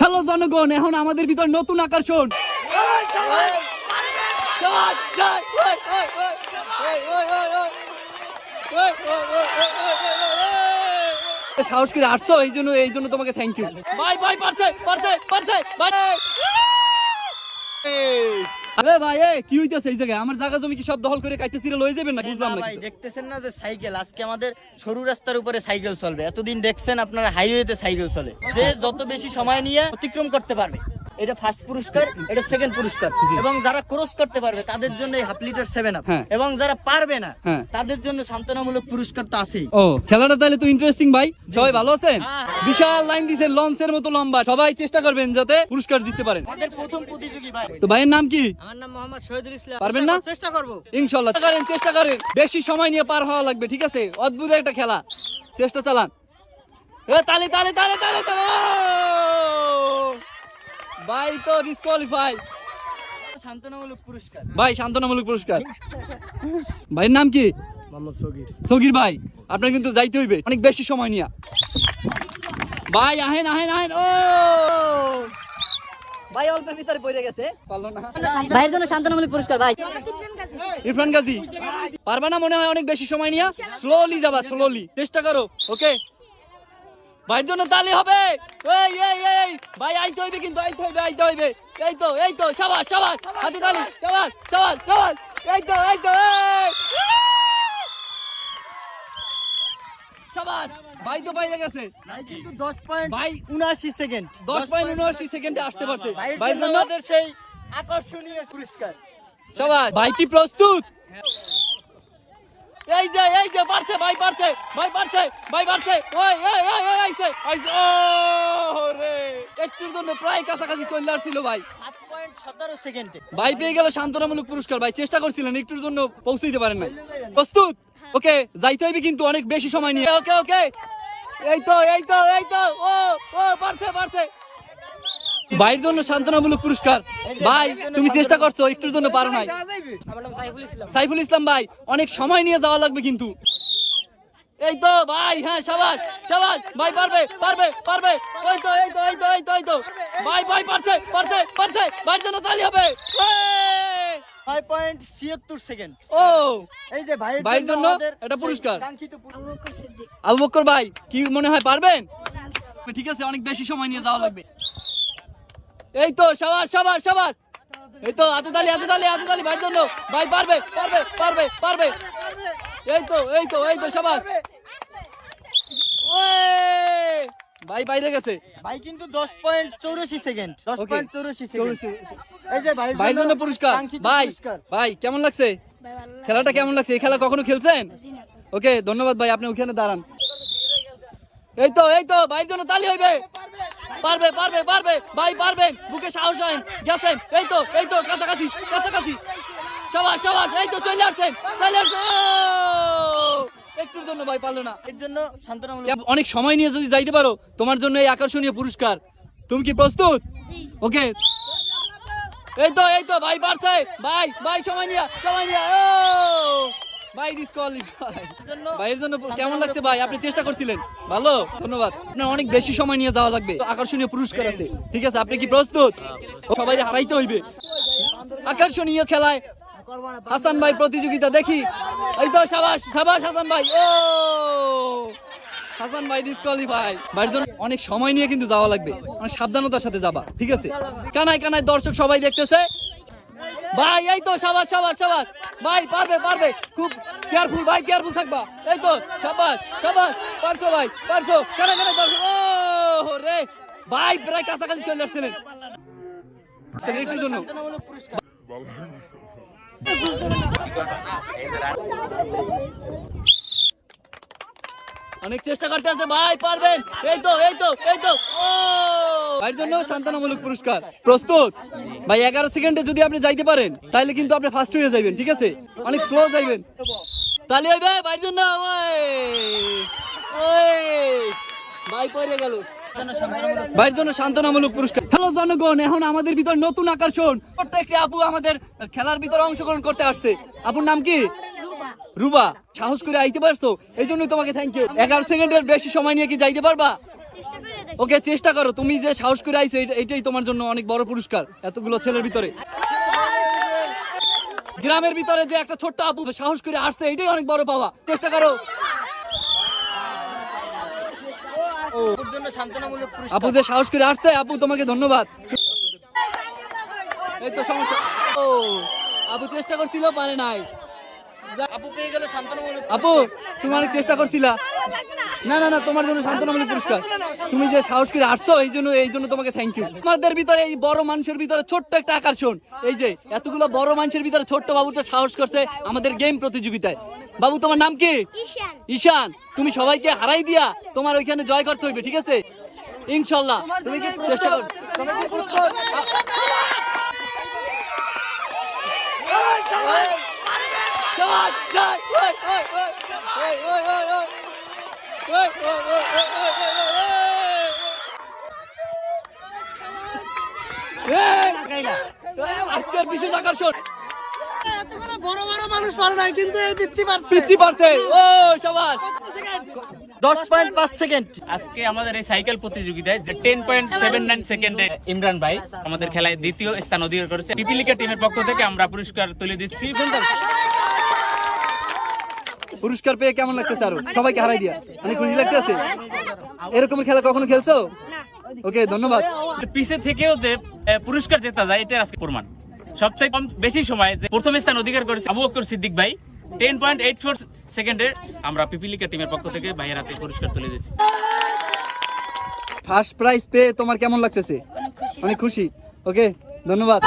Hello জনগণ, এখন আমাদের ভিতর নতুন আকর্ষণ। সাহস করে আসছো, এই জন্য তোমাকে থ্যাংক ইউ। ভাই ভাই পারছে পারছে পারছে ভাই। আরে ভাই কি হইতেছে এই জায়গায়? আমার জায়গা জমি কি সব দখল করে কাটতে ছিঁড়ে লয়ে যাবেন না? বুঝলাম না ভাই, দেখতেছেন না যে সাইকেল আজকে আমাদের সরু রাস্তার উপরে সাইকেল চলবে। এতদিন দেখছেন আপনারা হাইওয়েতে সাইকেল চলে, যে যত বেশি সময় নিয়ে অতিক্রম করতে পারবে এটা ফার্স্ট পুরস্কার, এটা সেকেন্ড পুরস্কার। এবং যারা ক্রস করতে পারবে তাদের জন্য হাফ লিটার 7 আপ, এবং যারা পারবে না তাদের জন্য সান্ত্বনামূলক পুরস্কার তো আছেই। ও খেলাটা তাহলে তো ইন্টারেস্টিং ভাই। সবাই ভালো আছেন? বিশাল লাইন দিয়েছেন, লঞ্চের মতো লম্বা। সবাই চেষ্টা করবেন যাতে পুরস্কার জিততে পারেন। আমাদের প্রথম প্রতিযোগী ভাই। তো ভাইয়ের নাম কি? আমার নাম মোহাম্মদ শহীদুল ইসলাম। পারবেন না? চেষ্টা করব ইনশাআল্লাহ। চেষ্টা করেন, বেশি সময় নিয়ে পার হওয়া লাগবে, ঠিক আছে? অদ্ভুত একটা খেলা, চেষ্টা চালান। তালে তালে তালে তালে তালে। ভাই তো ডিসকোয়ালিফাই। সান্ত্বনামূলক পুরস্কার ভাই, সান্ত্বনামূলক পুরস্কার। ভাইয়ের নাম কি? মোহাম্মদ সগীর। সগীর ভাই, আপনার কিন্তু যাইতে হইবে অনেক বেশি সময় নিয়ে। ভাই আহেন আহেন আহেন। ও ভাই অল্পের ভিতরে পড়ে গেছে, পারলো না। ভাইয়ের জন্য সান্ত্বনামূলক পুরস্কার। ভাই ইরফান গাজী, পারবা না মনে হয় অনেক বেশি সময় নিয়ে? স্লোলি যাবা, স্লোলি চেষ্টা করো। ওকে, ভাইয়ের জন্য তালি হবে। এই এই এই ভাই আইতে হইবে, কিন্তু আইতে হইবে, আইতে হইবে। এই তো শাবাশ শাবাশ, হাতে তালি। শাবাশ শাবাশ শাবাশ। এই তো শাবাশ। ভাই তো বাইরে গেছে। ভাই কিন্তু 10.79 ভাই সেকেন্ড, 10.79 সেকেন্ডে আসতে পারছে। ভাইয়ের জন্য আমাদের সেই আকর্ষণীয় পুরস্কার। শাবাশ। ভাই কি প্রস্তুত? এই যে পারছে ভাই, পারছে ভাই, পারছে ভাই, পারছে। ওই আইছে আইছে। ও রে, একটুর জন্য প্রায় কাছাকাছি চলে আসছিল ভাই। 7.17 সেকেন্ডে ভাই পেয়ে গেল সান্ত্বনামূলক পুরস্কার। ভাই চেষ্টা করছিলেন, একটুর জন্য পৌঁছাইতে পারেন নাই। প্রস্তুত? ওকে, যাইতে হইবে কিন্তু অনেক বেশি সময় নিয়ে। ওকে ওকে, এই তো ও পারছে। ভাইয়ের জন্য সান্ত্বনামূলক পুরস্কার। ভাই তুমি চেষ্টা করছো, একটুর জন্য পারো নাই। সাইফুল ইসলাম ভাই, অনেক সময় নিয়ে যাওয়া লাগবে কিন্তু। এই তো ভাই, হ্যাঁ শাবাশ শাবাশ ভাই, পারবে পারবে পারবে। এই তো ভাই পারছে। ভাইয়ের জন্য তালি হবে। 5.76 সেকেন্ড। ও এই যে ভাইয়ের জন্য এটা পুরস্কার। কাঙ্ক্ষিত আবু বকর ভাই, কি মনে হয় পারবেন? ঠিক আছে, অনেক বেশি সময় নিয়ে যাওয়া লাগবে। এই তো শাবাশ শাবাশ শাবাশ। এই তো হাতে তালি ভাইয়ের জন্য। ভাই পারবে। এই তো শাবাশ। ভাই বাইরে গেছে। ভাই কিন্তু 10.84 সেকেন্ড, 10.84 সেকেন্ড। এই যে ভাইয়ের জন্য পুরস্কার। ভাই কেমন লাগছে খেলাটা? কেমন লাগছে? এই খেলা কখনো খেলছেন? ওকে, ধন্যবাদ ভাই, আপনি ওখানে দাঁড়ান। এই তো ভাইয়ের জন্য তালি হইবে। পারবে ভাই, পারবেন। বুকে সাহস আইন গেছেন। এই তো কাছাকাছি। শাবাশ শাবাশ। এই তো চলে আসছেন। একটুর জন্য ভাই পারলো না। এর জন্য সান্ত্বনামূলক। অনেক সময় নিয়ে যদি যাইতে পারো, তোমার জন্য এই আকর্ষণীয় পুরস্কার। তুমি কি প্রস্তুত? ওকে, এই তো ভাই পারছে। ভাই সময় নিয়ে ও ভাই ডিসকোয়ালিফাই। ভাইয়ের জন্য কেমন লাগছে ভাই? আপনি চেষ্টা করছিলেন, ভালো, ধন্যবাদ। আপনার অনেক বেশি সময় নিয়ে যাওয়া লাগবে, আকর্ষণীয় পুরস্কার আছে, ঠিক আছে? আপনি কি প্রস্তুত? সবাই হারাইতে হইবে। আকর্ষণীয় খেলায় হাসান ভাই প্রতিযোগিতা দেখি। এই তো শাবাশ শাবাশ হাসান ভাই। ও হাসান ভাই ডিসকোয়ালিফাই। ভাইয়ের জন্য অনেক সময় নিয়ে কিন্তু যাওয়া লাগবে, অনেক সাবধানতার সাথে যাবা, ঠিক আছে? কানায় দর্শক সবাই দেখতেছে ভাই। এই তো শাবাশ শাবাশ শাবাশ। ভাই পারবে। খুব কেয়ারফুল ভাই, কেয়ারফুল থাকবা। এই তো শাবাশ শাবাশ। পারছো ভাই, পারছো। কানায় দর্শক। ও রে ভাই, প্রায় কাছাকাছি চলে আসছিলেন। সেলিব্রেশনের জন্য সান্ত্বনামূলক পুরস্কার। অনেক চেষ্টা করতে আছে ভাই, পারবেন। এই তো ও ভাইয়ের জন্য সান্ত্বনামূলক পুরস্কার। প্রস্তুত? ভাই 11 সেকেন্ডে যদি আপনি যাইতে পারেন তাহলে কিন্তু আপনি ফার্স্ট হয়ে যাবেন, ঠিক আছে? অনেক স্লো যাইবেন। তালি হইবে ভাইয়ের জন্য। ভাই পড়ে গেল। ভাইয়ের জন্য সান্ত্বনামূলক পুরস্কার। হ্যালো জনগণ, এখন আমাদের ভিতর নতুন আকর্ষণ। প্রত্যেকটি আপু আমাদের খেলার ভিতরে অংশগ্রহণ করতে আসছে। আপুর নাম কি? রুবা। সাহস করে আইতে পারছো, এই জন্যই তোমাকে থ্যাংক ইউ। 11 সেকেন্ডের বেশি সময় নিয়ে কি যাইতে পারবা? ওকে, চেষ্টা করো। তুমি যে সাহস করে আইছো এটাই তোমার জন্য অনেক বড় পুরস্কার এতগুলো ছেলের ভিতরে। গ্রামের ভিতরে যে একটা ছোট্ট আপু সাহস করে আসছে এটাই অনেক বড় পাওয়া। চেষ্টা করো। আপুর জন্য সান্ত্বনামূলক পুরস্কার। আপু যে সাহস করে আসছে, আপু তোমাকে ধন্যবাদ। এই তো সমস্যা। ও, আপু চেষ্টা করছিল, পারে নাই। আপু পেয়ে গেল সান্ত্বনামূলক আপু তুমি অনেক চেষ্টা করছিলা। না না না, তোমার জন্য সান্ত্বনামূলক পুরস্কার। তুমি যে সাহস করে আসছো এই জন্য তোমাকে থ্যাংক ইউ। তোমাদের ভিতরে এই বড় মানুষের ভিতরে ছোট্ট একটা আকর্ষণ, এই যে এতগুলো বড় মানুষের ভিতরে ছোট্ট বাবুটা সাহস করছে আমাদের গেম প্রতিযোগিতায়। বাবু তোমার নাম কি? ঈশান। তুমি সবাইকে হারাই দিয়া তোমার ওইখানে জয় করতে হইবে, ঠিক আছে? ইনশাল্লাহ তুমি কি চেষ্টা করো। আজকের বিশেষ আকর্ষণ পিচ্ছি পারছে। ও শাবাশ। 10.5 সেকেন্ড। আজকে আমাদের এই সাইকেল প্রতিযোগিতায় যে 10.79 সেকেন্ডে ইমরান ভাই আমাদের খেলায় দ্বিতীয় স্থান অধিকার করেছে। পিপিলিকা টিমের পক্ষ থেকে আমরা পুরস্কার তুলে দিচ্ছি। পুরস্কার পেয়ে কেমন লাগতেছে? আরো সবাইকে হারাই দিয়া অনেক খুশি লাগতেছে। এরকমের খেলা কখনো খেলছো? ওকে, ধন্যবাদ। পিছে থেকেও যে পুরস্কার জেতা যায় এটা আজকে প্রমাণ। সবচেয়ে কম বেশি সময় যে প্রথম স্থান অধিকার করেছে আবু বকর সিদ্দিক ভাই 10.84 সেকেন্ডে আমরা পিপিলিকা টিমের পক্ষ থেকে ভাইয়ের হাতে পুরস্কার তুলে দিচ্ছি। ফার্স্ট প্রাইজ পেয়ে তোমার কেমন লাগতেছে? অনেক খুশি। ওকে, ধন্যবাদ।